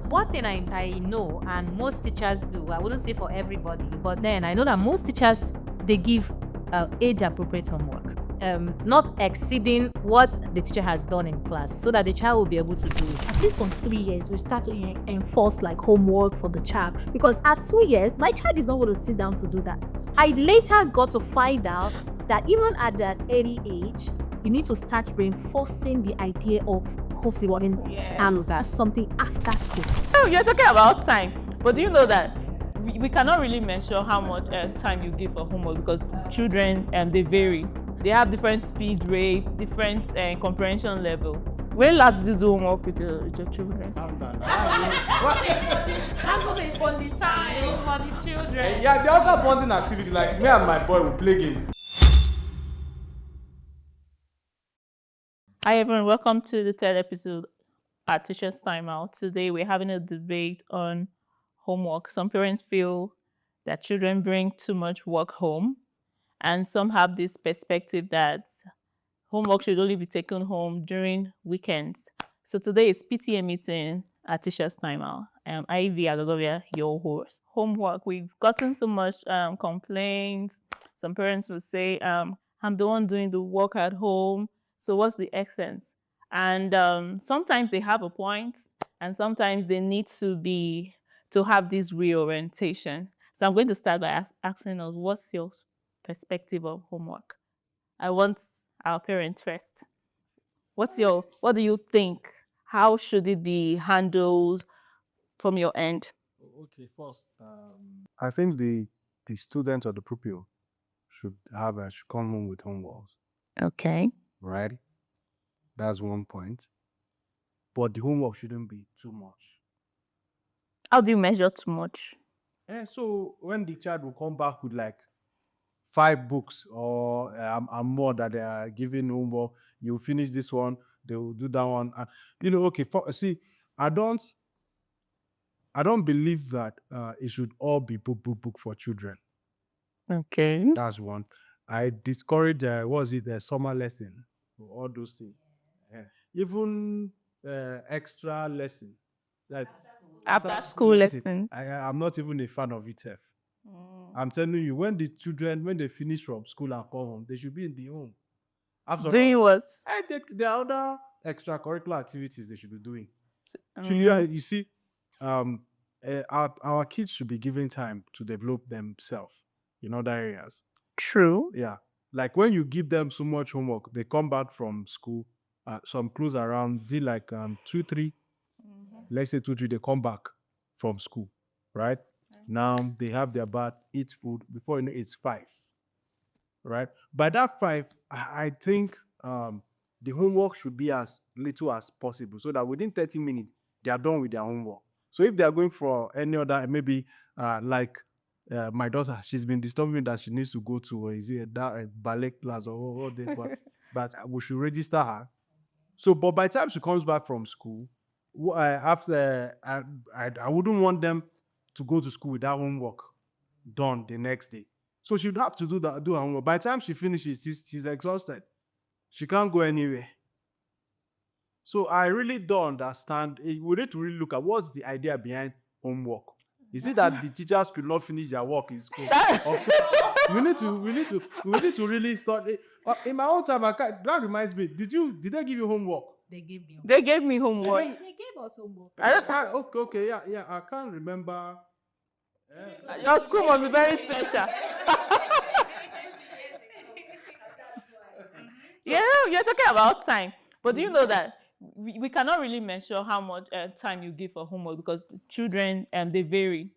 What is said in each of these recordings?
one thing I know, and most teachers do, I wouldn't say for everybody, but then I know that most teachers, they give age-appropriate homework. Not exceeding what the teacher has done in class, so that the child will be able to do it. At least from 3 years, we start to enforce like homework for the child. Because at 2 years, my child is not going to sit down to do that. I later got to find out that even at that early age, you need to start reinforcing the idea of hosting that's something after school. Oh, you're talking about time, but do you know that we cannot really measure how much time you give for homework, because children they vary. They have different speed rate, different comprehension level. When last did you do homework with your children? That's also a bonding time for the children. Yeah, the other bonding activity, like me and my boy will play game. Hi everyone, welcome to the third episode at Teachers Timeout. Today we're having a debate on homework. Some parents feel that children bring too much work home, and some have this perspective that homework should only be taken home during weekends. So today is PTA meeting at Teachers Timeout. Ivy Agogovia, your host. Homework, we've gotten so much complaints. Some parents will say, I'm the one doing the work at home, so what's the essence? And sometimes they have a point, and sometimes they need to have this reorientation. So I'm going to start by asking us, what's your perspective of homework? I want our parents first. What do you think? How should it be handled from your end? Okay, first, I think the student or the pupil should come home with homework, Okay. right? That's one point. But the homework shouldn't be too much. How do you measure too much? So when the child will come back with like 5 books or more that they are giving homework, you finish this one, they will do that one. And okay, see, I don't believe that it should all be book for children. Okay. That's one. I discourage the summer lesson, all those things. Even extra lesson. That After school lesson. I'm not even a fan of it. I'm telling you, when they finish from school and come home, they should be in the home. Doing what? There are other extracurricular activities they should be doing. You see, our kids should be given time to develop themselves in other areas. True. Yeah. Like when you give them so much homework, they come back from school, some close around, like 2, 3, let's say 2, 3, they come back from school, right? Now they have their bath, eat food, before you know it's 5, right? By that 5, I think the homework should be as little as possible, so that within 30 minutes, they are done with their homework. So if they are going for any other, maybe my daughter, she's been disturbing me that she needs to go to that ballet class or what they, but we should register her. So, but by the time she comes back from school, after I wouldn't want them to go to school without homework done the next day. So she'd have to do her homework. By the time she finishes, she's exhausted. She can't go anywhere. So I really don't understand. We need to really look at what's the idea behind homework. Is it that the teachers could not finish their work in school? Okay. we need to really start. In my own time, that reminds me. Did they give you homework? They gave me. They gave me homework. They gave us homework. Okay, yeah. I can't remember. Your school must be very special. Yeah, you're talking about time. But do you know that we cannot really measure how much time you give for homework, because children they vary.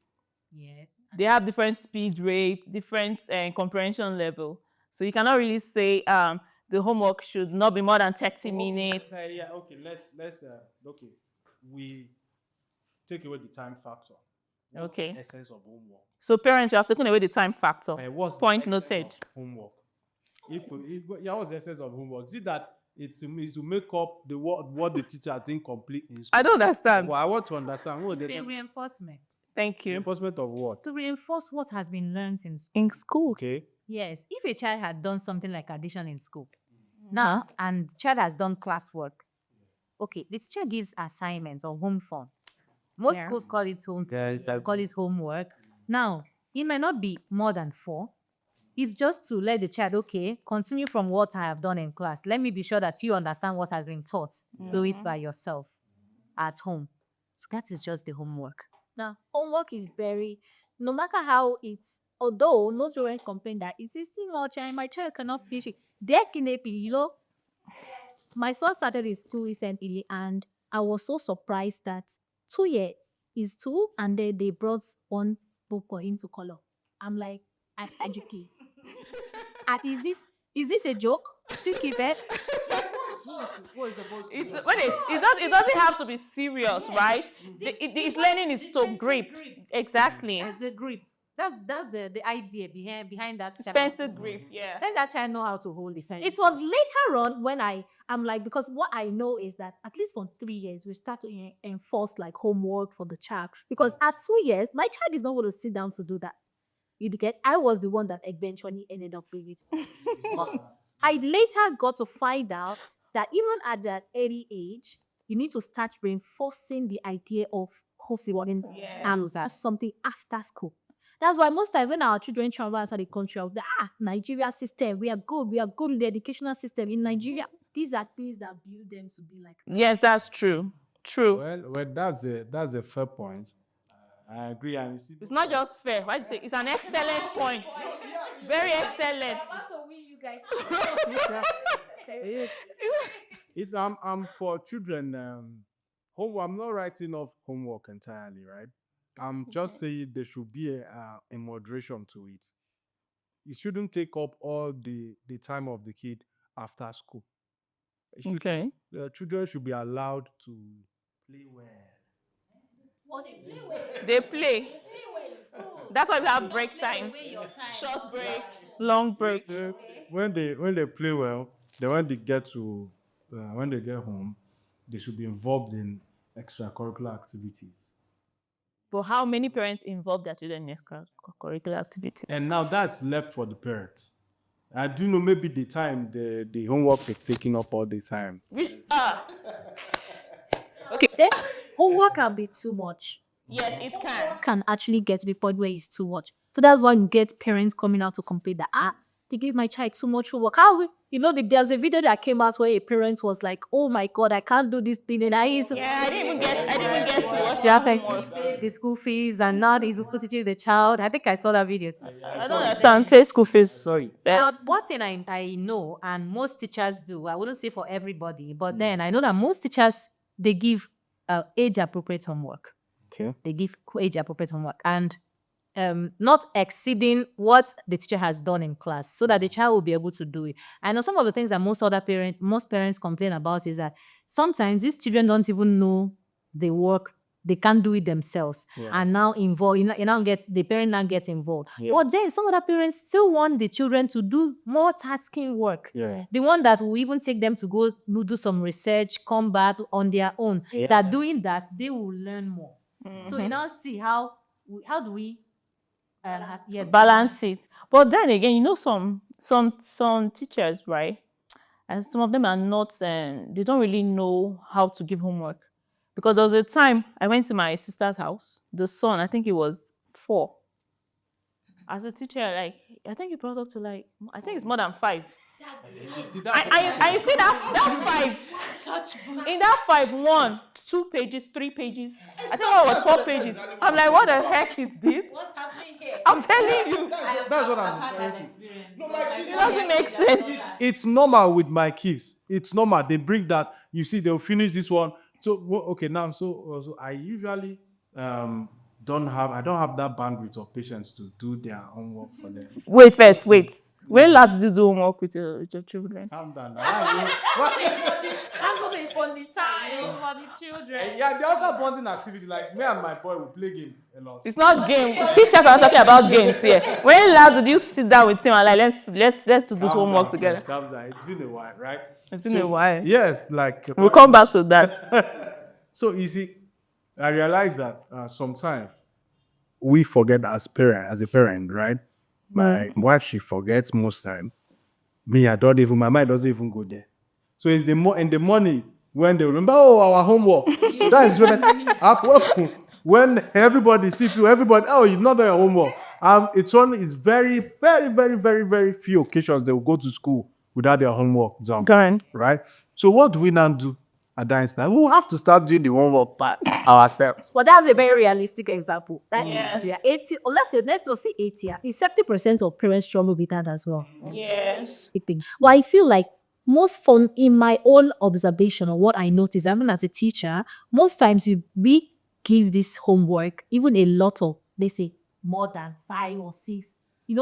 Yes. They have different speed rate, different comprehension level. So you cannot really say the homework should not be more than 30 minutes. Yeah, okay. Let's okay. We take away the time factor. What's Okay. the essence of homework? So parents, you have taken away the time factor. What's Point the essence noted. of homework? What's the essence of homework? Is it that it's to make up what the teacher has incomplete in school? I don't understand. Well, I want to understand. It's a reinforcement. Thank you. Reinforcement of what? To reinforce what has been learned in school. In school. Okay. Yes, if a child had done something like addition in school, now, and child has done classwork, okay, the teacher gives assignments or home form. Most Yeah. schools call it call it homework. Now, it might not be more than 4. It's just to let the child, okay, continue from what I have done in class. Let me be sure that you understand what has been taught. Do it by yourself at home. So that is just the homework. Now, homework is no matter how it's, although most parents complain that it is too much and my child cannot finish it. Definitely, my son started his school recently and I was so surprised that 2 years is 2 and then they brought one book for him to color. I'm like, I'm educated. And is this a joke? Still keep it? It doesn't have to be serious, right? Its learning is to grip. Exactly. That's the grip. That's the idea behind that. Pencil grip, yeah. Let that child know how to hold the pen. It was later on when I'm like, because what I know is that at least for 3 years, we start to enforce like homework for the child. Because at 2 years, my child is not going to sit down to do that. You get, I was the one that eventually ended up doing it. But I later got to find out that even at that early age, you need to start reinforcing the idea of hustling and that's something after school. That's why most times when our children travel outside the country, of the Nigeria system, we are good in the educational system in Nigeria. These are things that build them to be like that. Yes, that's true. True. Well, that's a fair point. I agree. And you see, It's not just fair. Why do you say it's an excellent point? Very excellent. So you guys it's for children. I'm not writing off homework entirely, right? I'm just saying there should be a moderation to it. It shouldn't take up all the time of the kid after school. Okay. The children should be allowed to play well. They play. That's why we have break time. Short break, long break. When they play well, then when they get home, they should be involved in extracurricular activities. But how many parents involve their children in extracurricular activities? And now that's left for the parents. I do know maybe the time the homework is taking up all the time. Okay, then homework can be too much. Yes, it can. Can actually get to the point where it's too much. So that's why you get parents coming out to complain that they give my child too much homework. There's a video that came out where a parent was like, "Oh my God, I can't do this thing," and I didn't even get to watch She have the to homework. pay the school fees and not is teaching the child. I think I saw that video too. I don't understand. Pay school fees. Sorry. One thing I know, and most teachers do, I wouldn't say for everybody, but then I know that most teachers, they give age-appropriate homework. Okay. They give age-appropriate homework and not exceeding what the teacher has done in class so that the child will be able to do it. I know some of the things that most parents complain about is that sometimes these children don't even know the work. They can't do it themselves, and now the parent now gets involved. Yes. But then some other parents still want the children to do more tasking work. Yeah. The one that will even take them to go do some research, come back on their own. Yeah. That doing that, they will learn more. So you now see how do we Balance it. But then again, some teachers, right? And some of them are not. They don't really know how to give homework. Because there was a time I went to my sister's house. The son, I think he was 4. As a teacher, I think he brought up to I think it's more than 5. And you see that 5. In that 5, 1, 2 pages, 3 pages. I think one was 4 pages. I'm like, what the heck is this? What's happening here? I'm telling you. That's what I'm referring to. It doesn't make sense. It's normal with my kids. It's normal. They bring that. You see, they'll finish this one. So okay, now so I usually don't have that bandwidth of patience to do their homework for them. Wait. When last did you do homework with your children? Calm down. That's also a funny time for the children. Yeah, the other bonding activity, like me and my boy will play game a lot. It's not game. Teachers are not talking about games here. When last did you sit down with him and let's do this homework together? Calm down. It's been a while, right? It's been a while. Yes, like We'll come back to that. So you see, I realize that sometimes we forget as a parent, right? My wife, she forgets most time. Me, my mind doesn't even go there. So it's in the morning when they remember, our homework. So that is when when everybody see you, everybody, oh, you've not done your homework. It's very, very, very, very, very few occasions they will go to school without their homework done. Gone. Right? So what do we now do at that instant? We'll have to start doing the homework by ourselves. But that's a very realistic example. That Yes. yeah, 80, or let's not say 80, yeah, 70% of parents struggle with that as well. Yes. Big thing. But I feel like most fun in my own observation or what I notice, even as a teacher, most times we give this homework, even a lot of, they say, more than 5 or 6,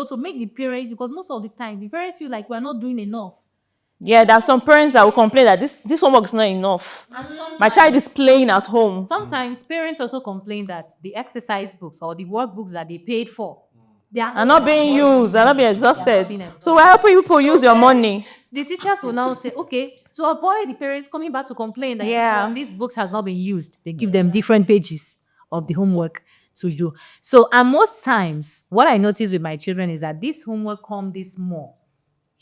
to make the parent, because most of the time, the parents feel like we're not doing enough. Yeah, there are some parents that will complain that this homework is not enough. My child is playing at home. Sometimes parents also complain that the exercise books or the workbooks that they paid for, they Are not being used. They're not being exhausted. being exhausted. So we're helping you people use your money. The teachers will now say, okay, to avoid the parents coming back to complain that Yeah. these books has not been used, they give them different pages of the homework to do. So, and most times, what I notice with my children is that this homework come this more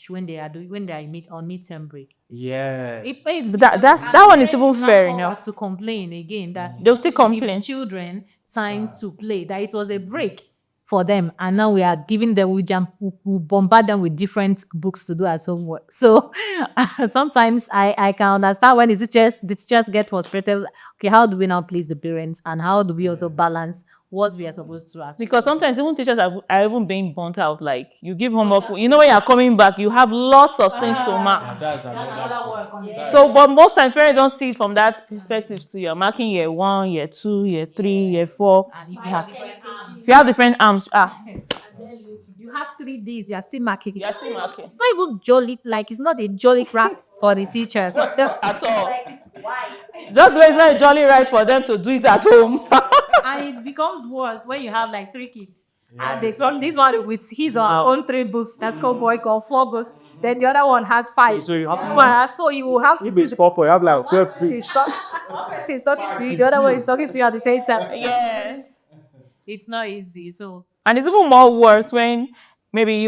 when they are on midterm break. Yeah. It pays That one is even fair enough enough. to complain again that They'll still give complain. children time to play, that it was a break for them, and now we are giving them, we bombard them with different books to do as homework. So sometimes I can understand when the teachers get frustrated. Okay, how do we now please the parents, and how do we also balance what we are supposed to actually? Because sometimes even teachers are even being burnt out. Like you give homework, you know when you're coming back, you have lots of things to mark. That's another work. So, but most times parents don't see it from that perspective. So you're marking year 1, year 2, year 3, year 4. And if you have different arms, If you have different arms, You have 3 days, you are still marking it. you're still marking. Not even jolly, like it's not a jolly crap. for the teachers. At all. Just the way it's not a jolly ride for them to do it at home. And it becomes worse when you have like 3 kids. And this one with his own 3 books, that's called boy called 4 books. Then the other one has 5. So you have So you will have to. if it's purple, you have like 12 books. He's talking to you, the other one is talking to you at the same time. Yes. It's not easy. So And it's even more worse when maybe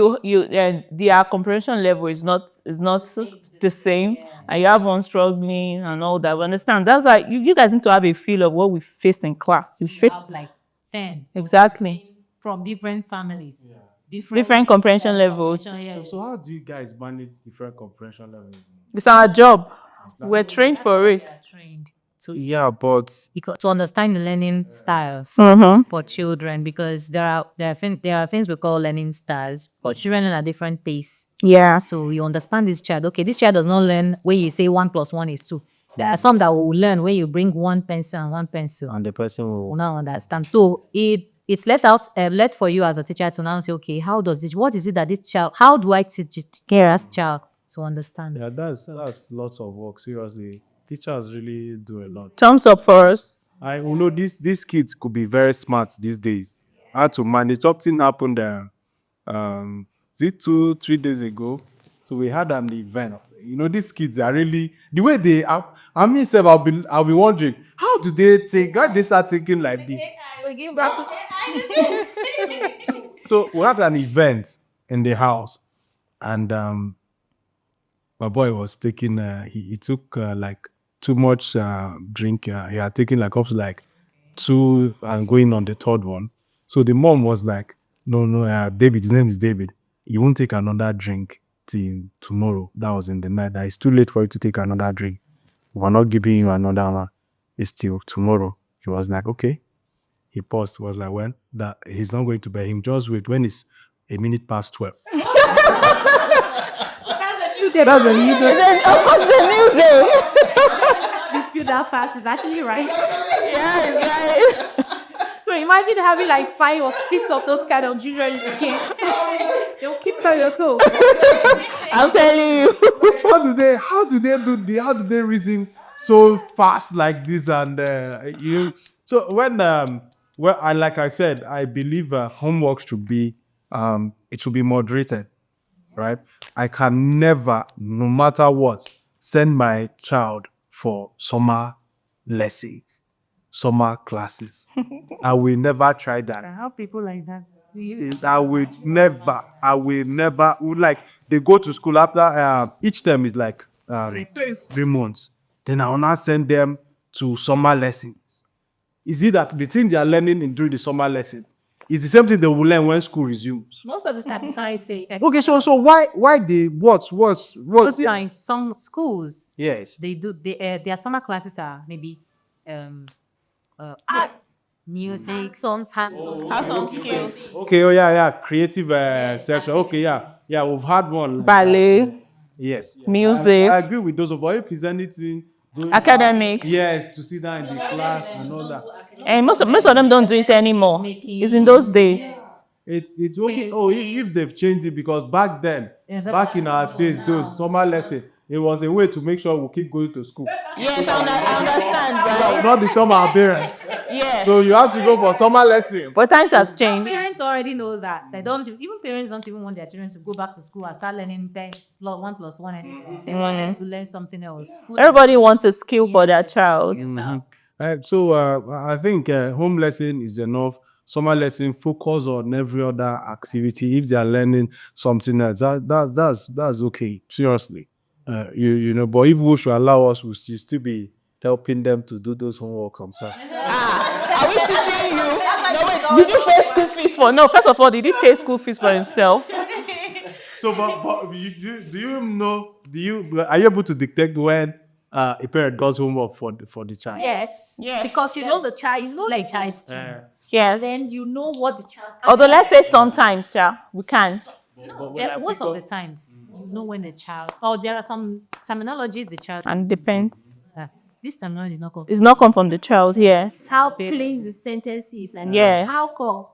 their comprehension level is not the same, and you have one struggling and all that. We understand. That's why you guys need to have a feel of what we face in class. You you face have like 10 exactly from different families. different comprehension levels. Yes. So how do you guys manage different comprehension levels? It's our job. We're trained for it. They are trained Yeah, but to understand the learning styles Mm-hmm. for children, because there are things we call learning styles for children at a different pace. Yeah. So you understand this child. Okay, this child does not learn when you say 1 + 1 is 2. There are some that will learn when you bring 1 pencil and 1 pencil. and the person Will will now understand. So it's left for you as a teacher to now say, okay, what is it that this child, how do I teach it, Kara's child to understand? yeah, that's lots of work. Seriously, teachers really do a lot. Thumbs up for us. I know these kids could be very smart these days. How to manage. Something happened there. Is it 2-3 days ago? So we had an event. You know, these kids are really the way they are. I mean, I'll be wondering, how do they think? Why they start thinking like this? We give back to So we had an event in the house, and my boy was taking. He took like too much drink. He had taken like up to like 2 and going on the 3rd one. So the mom was like, "No, David. His name is David. He won't take another drink till tomorrow." That was in the night. That it's too late for you to take another drink. We're not giving you another one. It's till tomorrow. He was like, "Okay." He paused. Was like, "When that he's not going to bed. Him just wait. When it's 12:01." That's a new day. Then, of course, the new day. Dispute that fact is actually right. Yeah, it's right. So imagine having like 5 or 6 of those kind of children in the game. They'll keep on your toes. I'm telling you. How do they reason so fast like this? And so like I said, I believe homework should be it should be moderated, right? I can never, no matter what, send my child for summer lessons, summer classes. I will never try that. I have people like that. I will never. Like they go to school after each term is like 3 months. Then I will not send them to summer lessons. is it that the thing they are learning during the summer lesson is the same thing they will learn when school resumes? Most of the time, science say Okay, so why they what's in some schools yes. they do their summer classes are maybe arts, music, songs, hands. Hands-on skills. Okay, oh yeah, creative section. Okay, yeah, we've had one. Like Ballet. that. Yes. Music. I agree with those, but if it's anything going Academic. yes, to sit down in the class and all that. And most of them don't do it anymore. It's in those days. It's okay. Oh, if they've changed it, because back then, back in our days, those summer lessons, it was a way to make sure we keep going to school. Yes, I understand, right? Not disturb our parents. Yes. So you have to go for summer lesson. But times have changed. Parents already know that. They don't even parents don't even want their children to go back to school and start learning 1+1 anymore. They want them to learn something else. Everybody wants a skill for their child. So I think home lesson is enough. Summer lesson focus on every other activity. If they are learning something else, that's okay. Seriously, you know. But if we should allow us, we should still be helping them to do those homework on side. Are we teaching you? No, wait, did you pay school fees for? No, first of all, did he pay school fees for himself? So, but are you able to detect when a parent does homework for the child? Yes. Yes. Because you know the child is not like child's too. Yes. Then you know what the child. Although let's say sometimes, yeah, we can. Most of the times, you know when the child. Oh, there are some terminologies the child. And depends. This terminology is not called. It's not come from the child, yes. How plain the sentence is and Yeah. how come.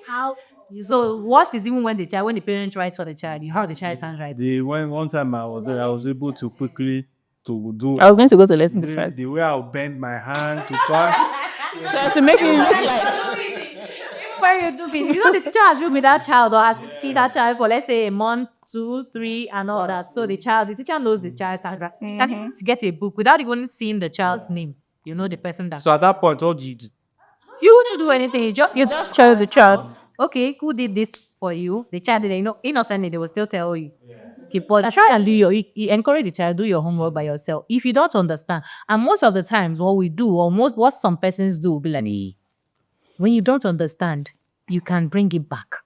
How So worst is even when the parent writes for the child, you have the child's handwriting. One time I was there, I was able to quickly to do I was going to go to lesson first. the way I'll bend my hand to pass. So to make it look like Where you do it, you know the teacher has been with that child or has seen that child for let's say a month, 2, 3, and all that. So the teacher knows the child's handwriting. Can you get a book without even seeing the child's name? You know the person that. So at that point, what did you do? You wouldn't do anything. You just show the child. Okay, who did this for you? The child did, innocently, they will still tell you. Okay, but try and do you encourage the child, do your homework by yourself. If you don't understand, and most of the times what we do, or what some persons do, will be like, when you don't understand, you can bring it back.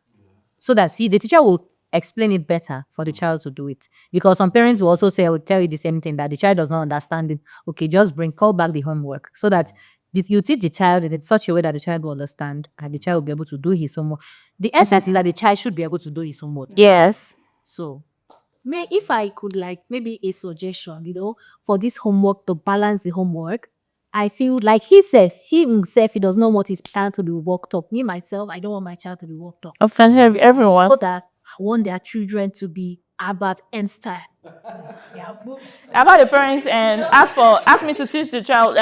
So that, the teacher will explain it better for the child to do it. Because some parents will also will tell you the same thing, that the child does not understand it. Okay, just call back the homework. So that you teach the child in such a way that the child will understand and the child will be able to do his homework. The essence is that the child should be able to do his homework. yes. So, if I could maybe a suggestion, for this homework to balance the homework, I feel like he himself, he does not want his child to be worked up. Me, myself, I don't want my child to be worked up. Often everyone. So that I want their children to be Albert Einstein. About the parents and ask me to teach the child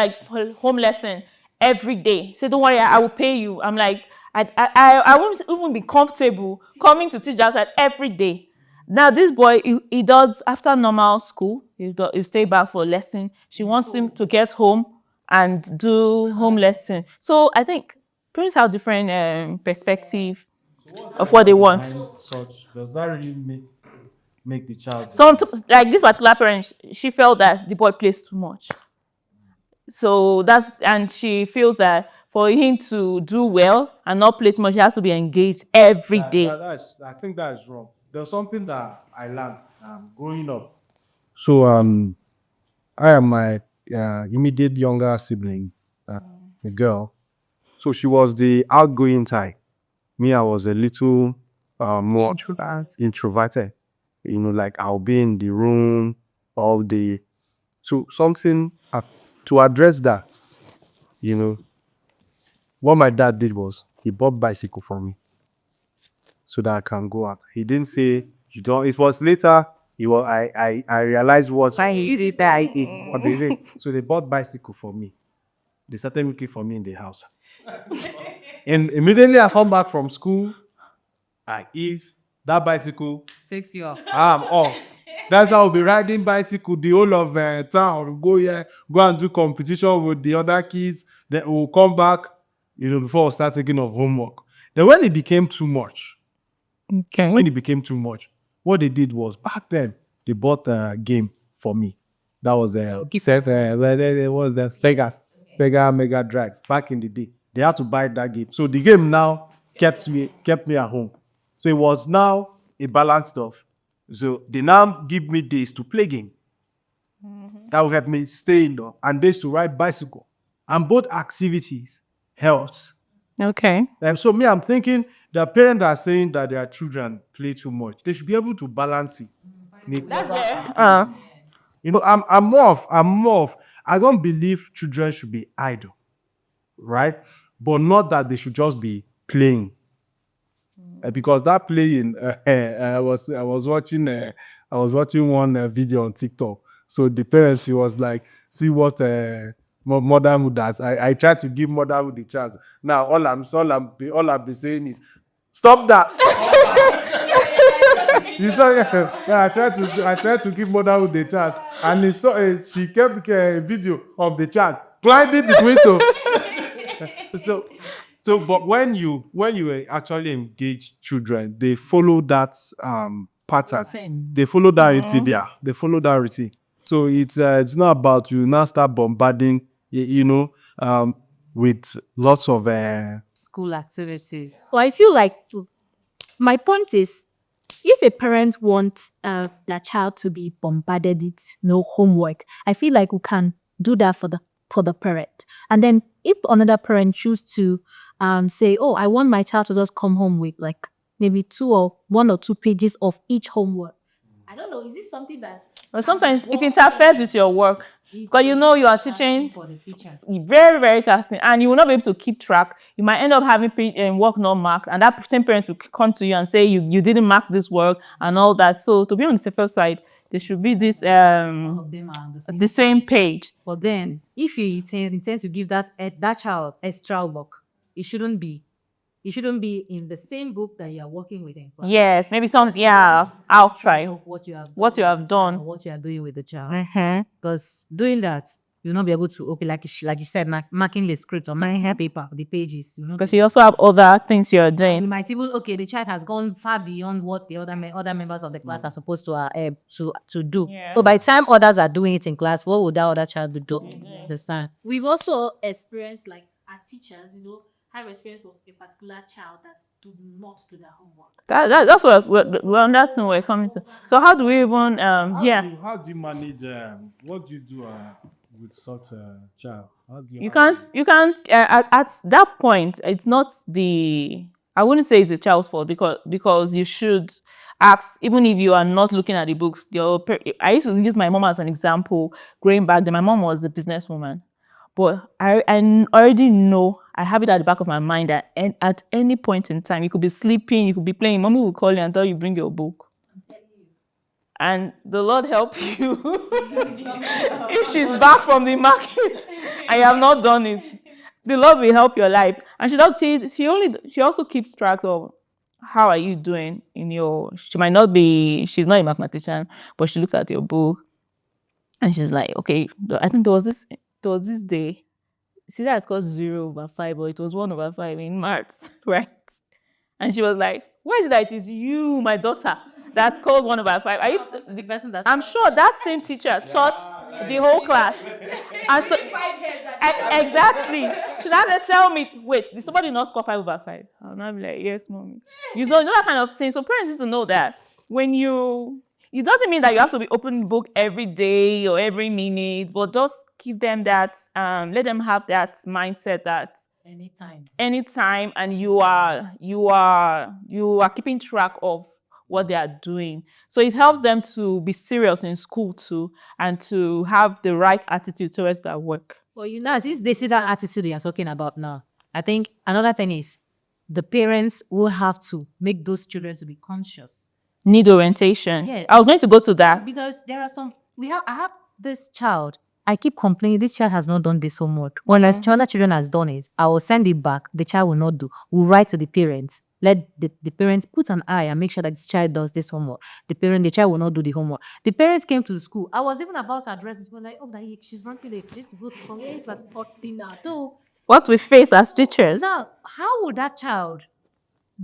home lesson every day. Say, don't worry, I will pay you. I'm like, I won't even be comfortable coming to teach that child every day. Now this boy, he does after normal school, he stay back for a lesson. She wants him to get home and do home lesson. So I think parents have different perspective of what they want. Does that really make the child? So like this particular parent, she felt that the boy plays too much. So and she feels that for him to do well and not play too much, he has to be engaged every day. I think that is wrong. There's something that I learned growing up. So I am my immediate younger sibling, a girl. So she was the outgoing type. Me, I was a little more introverted. Like I'll be in the room all day. So something to address that, what my dad did was he bought bicycle for me so that I can go out. He didn't say you don't. It was later. I realized what he did that I did. What they did. So they bought bicycle for me. They started looking for me in the house. And immediately I come back from school, I eat. That bicycle takes you off. I'm off. That's how I'll be riding bicycle the whole of town. Go and do competition with the other kids. Then we'll come back, before we start thinking of homework. Then when it became too much, what they did was back then they bought a game for me. That was what was the Vegas. Sega Mega Drive back in the day. They had to buy that game. So the game now kept me at home. So it was now a balanced stuff. So they now give me days to play game. That will help me stay indoor and days to ride bicycle. And both activities helps. Okay. So me, I'm thinking the parents are saying that their children play too much. They should be able to balance it. I don't believe children should be idle, right? But not that they should just be playing. Because that playing, I was watching one video on TikTok. So the parents, she was like, see what motherhood does. I tried to give motherhood the chance. Now all I'm be saying is, stop that. You saw, yeah, I tried to give motherhood the chance, and she kept a video of the child climbing the window. But when you actually engage children, they follow that pattern. They follow that routine there. They follow that routine. So it's not about you now start bombarding, with lots of School activities. So I feel like my point is, if a parent wants their child to be bombarded with no homework, I feel like we can do that for the parent. And then if another parent choose to say, oh, I want my child to just come home with like maybe 1 or 2 pages of each homework. I don't know, is this something that... But sometimes it interferes with your work. Because you are teaching For the teacher. very, very tasking, and you will not be able to keep track. You might end up having work not marked, and that same parents will come to you and say you didn't mark this work and all that. So to be on the safer side, there should be this All of them are on the same page. But then, if you intend to give that child extra work, it shouldn't be in the same book that you are working with in class. Yes, maybe something. Yeah, I'll try. What you have done. or what you are doing with the child. Because doing that, you'll not be able to, like you said, marking the script on my paper, the pages. Because you also have other things you're You doing. might even, the child has gone far beyond what the other members of the class are supposed to do. Yeah. So by the time others are doing it in class, what would that other child be doing? Understand? We've also experienced, like, our teachers, have experience of a particular child that do not do their homework. That's what we're on that thing we're coming to. So how do we even How do you manage? What do you do with such a child? How do you can't at that point it's not I wouldn't say it's the child's fault, because you should ask, even if you are not looking at the books. I used to use my mom as an example. Growing back then, my mom was a businesswoman, but I already know, I have it at the back of my mind that at any point in time, you could be sleeping, you could be playing, mommy will call you and tell you bring your book. And the Lord help you if she's back from the market and you have not done it. The Lord will help your life. And she also keeps track of how are you doing she's not a mathematician, but she looks at your book and she's like, okay, I think there was this day, see that scored 0/5, but it was 1/5 in maths, right? And she was like, why is it that it is you, my daughter, that scored 1/5? Are you The person that's I'm sure that same teacher taught the whole class. And so, exactly. She had to tell me, wait, did somebody not score 5/5? I'll not be like, yes, mommy. You know that kind of thing. So parents need to know that it doesn't mean that you have to be opening book every day or every minute, but just give them that, let them have that mindset that anytime, and you are keeping track of what they are doing. So it helps them to be serious in school too, and to have the right attitude towards their work. Well, since this is that attitude you're talking about now, I think another thing is the parents will have to make those children to be conscious. Need orientation. Yes. I was going to go to that. Because there are I have this child. I keep complaining, this child has not done this homework. When other children has done it, I will send it back. The child will not do. We'll write to the parents. Let the parents put an eye and make sure that this child does this homework. The child will not do the homework. The parents came to the school. I was even about to address it. We're like, she's running late. She's good for So what we face as teachers. now, how would that child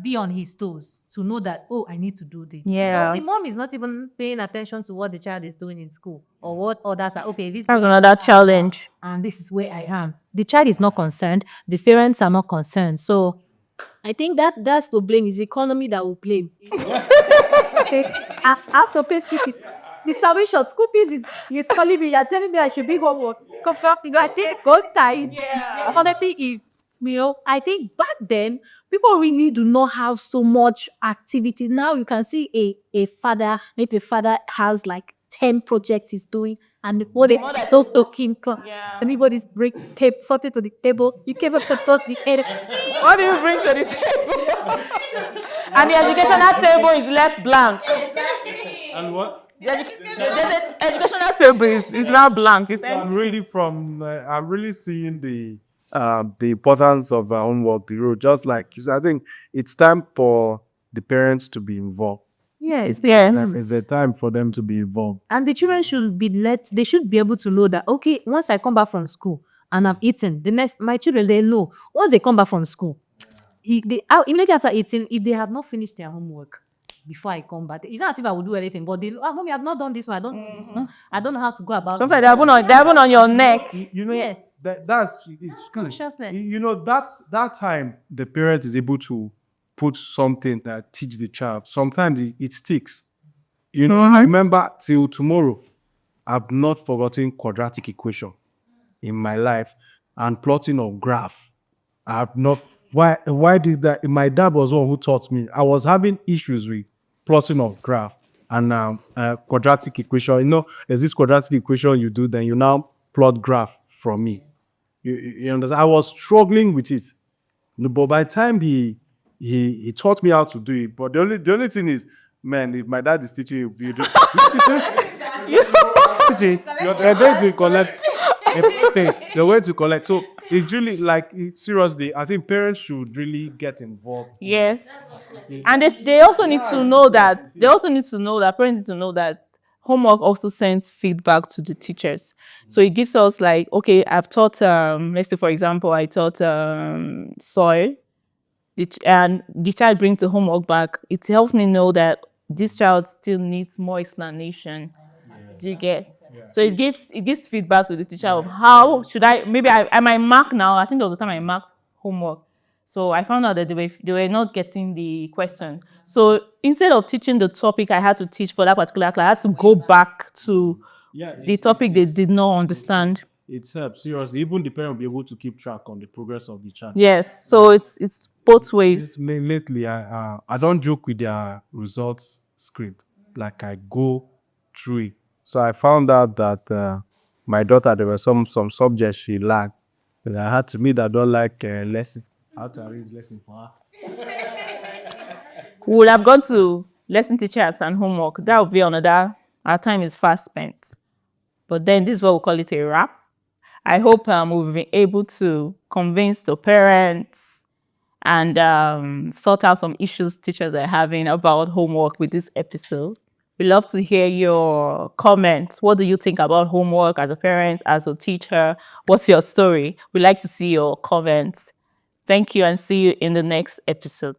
be on his toes to know that, oh, I need to do this. Yeah. The mom is not even paying attention to what the child is doing in school or what others are. Okay, this That's another challenge. and this is where I am. The child is not concerned. The parents are not concerned. So I think that's to blame. Is the economy that will blame. I have to pay school fees. The salvation school fees is calling me. You're telling me I should be homework. Confirm. I think God time. Honestly, if I think back then people really do not have so much activity. Now you can see a father, maybe a father has like 10 projects he's doing, and what they talk to him. Everybody's bring tape something to the table. You came up to talk the head. What do you bring to the table? And the educational table is left blank. And what? The educational table is now blank. It's I'm empty. I'm really seeing the importance of homework, the role. Just like you said, I think it's time for the parents to be involved. yes, It's the time for them to be involved. and the children should be they should be able to know that, okay, once I come back from school and I've eaten, my children, they know once they come back from school, immediately after eating, if they have not finished their homework before I come back, it's not as if I will do anything, but they, mommy, I've not done this one, I don't do this one, I don't know how to go about Sometimes they're even on your neck. You know, Yes. that's it's good. Consciousness. You know, that time the parent is able to put something that teach the child. Sometimes it sticks. You know, I remember till tomorrow, I've not forgotten quadratic equation in my life and plotting of graph. I've not. Why did that? My dad was one who taught me. I was having issues with plotting of graph and quadratic equation. You know, there's this quadratic equation you do, then you now plot graph from me. You understand? I was struggling with it. But by the time he taught me how to do it. But the only thing is, man, if my dad is teaching you, you do. You're going to collect. You're going to collect. So it's really like seriously. I think parents should really get involved. Yes. And they also need to know that parents need to know that homework also sends feedback to the teachers. So it gives us like, okay, I've taught let's say for example, I taught soil, and the child brings the homework back. It helps me know that this child still needs more explanation. Do you get? So it gives feedback to the teacher of how should I might mark now. I think there was a time I marked homework. So I found out that they were not getting the question. So instead of teaching the topic I had to teach for that particular class, I had to go back to the topic they did not understand. It's seriously. Even the parent will be able to keep track on the progress of the child. Yes. So it's both ways. Lately, I don't joke with their results script. Like I go through it. So I found out that my daughter, there were some subjects she lacked. But I had to me that don't like lesson. I had to arrange lesson for her. We would have gone to lesson teachers and homework. That would be another. Our time is fast spent. But then this is what we call it a wrap. I hope we've been able to convince the parents and sort out some issues teachers are having about homework with this episode. We love to hear your comments. What do you think about homework as a parent, as a teacher? What's your story? We'd like to see your comments. Thank you and see you in the next episode.